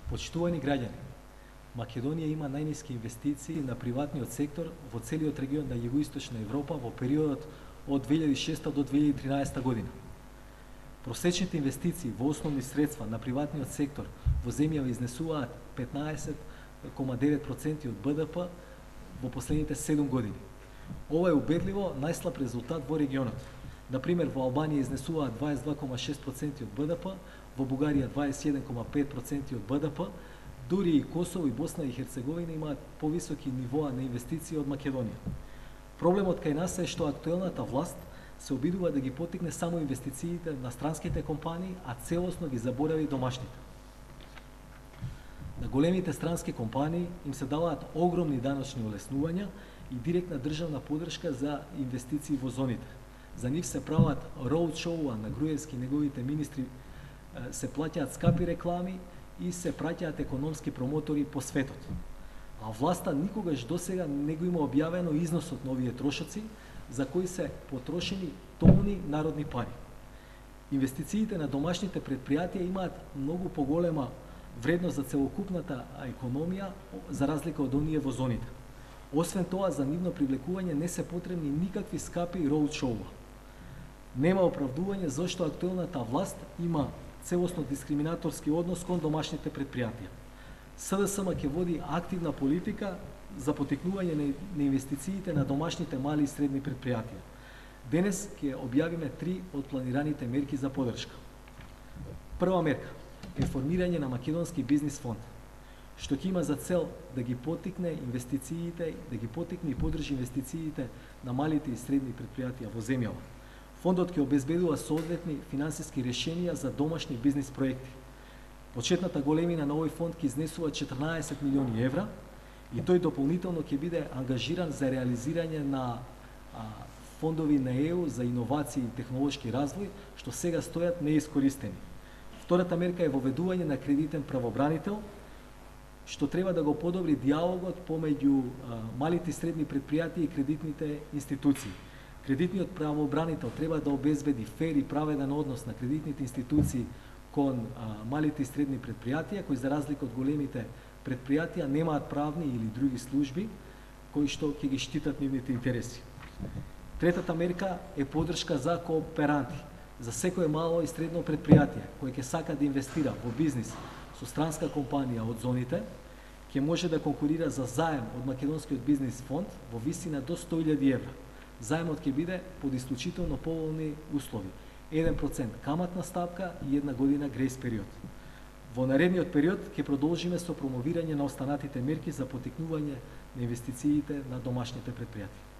Почитувани граѓани, Македонија има најниски инвестиции на приватниот сектор во целиот регион на Југоисточна Европа во периодот од 2006 до 2013 година. Просечните инвестиции во основни средства на приватниот сектор во земјава изнесуваат 15,9% од БДП во последните 7 години. Ова е убедливо најслаб резултат во регионот. Например, во Албанија изнесуваат 22,6% од БДП, во Бугарија 21,5% од БДП, дури и Косово и Босна и Херцеговина имаат повисоки нивоа на инвестиции од Македонија. Проблемот кај нас е што актуелната власт се обидува да ги потикне само инвестициите на странските компании, а целосно ги заборави домашните. На големите странски компании им се даваат огромни даночни олеснувања и директна државна поддршка за инвестиции во зоните. За нив се прават роудшоуа на Груевски и неговите министри, се плаќаат скапи реклами и се праќаат економски промотори по светот. А власта никогаш досега не го има објавено износот на овие трошоци за кои се потрошени тонни народни пари. Инвестициите на домашните предпријатија имаат многу поголема вредност за целокупната економија за разлика од оние во зоните. Освен тоа, за нивно привлекување не се потребни никакви скапи роудшоуа. Нема оправдување зашто актуелната власт има целосно дискриминаторски однос кон домашните предпријатија. СДСМ ќе води активна политика за потикнување на инвестициите на домашните мали и средни предпријатија. Денес ќе објавиме 3 од планираните мерки за поддршка. Прва мерка е формирање на македонски бизнис фонд, што ќе има за цел да ги потикне инвестициите, да ги потикне и поддржи инвестициите на малите и средни предпријатија во земјава. Фондот ќе обезбедува соодветни финансиски решенија за домашни бизнис проекти. Почетната големина на овој фонд ќе изнесува 14 милиони евра и тој дополнително ќе биде ангажиран за реализирање на фондови на ЕУ за иновации и технолошки развој, што сега стојат неискористени. Втората мерка е воведување на кредитен правобранител, што треба да го подобри диалогот помеѓу малите и средни предпријатија и кредитните институции. Кредитниот правобранител треба да обезбеди фер и праведен однос на кредитните институции кон малите и средни предпријатија, кои за разлика од големите предпријатија немаат правни или други служби кои што ќе ги штитат нивните интереси. Третата мерка е поддршка за кооперанти, за секое мало и средно предпријатие кој ќе сака да инвестира во бизнис со странска компанија од зоните, ќе може да конкурира за заем од Македонскиот бизнис фонд во висина до 100.000 евра. Заемот ќе биде под исклучително поволни услови. 1% каматна стапка и 1 година грејс период. Во наредниот период ќе продолжиме со промовирање на останатите мерки за потикнување на инвестициите на домашните предпријатија.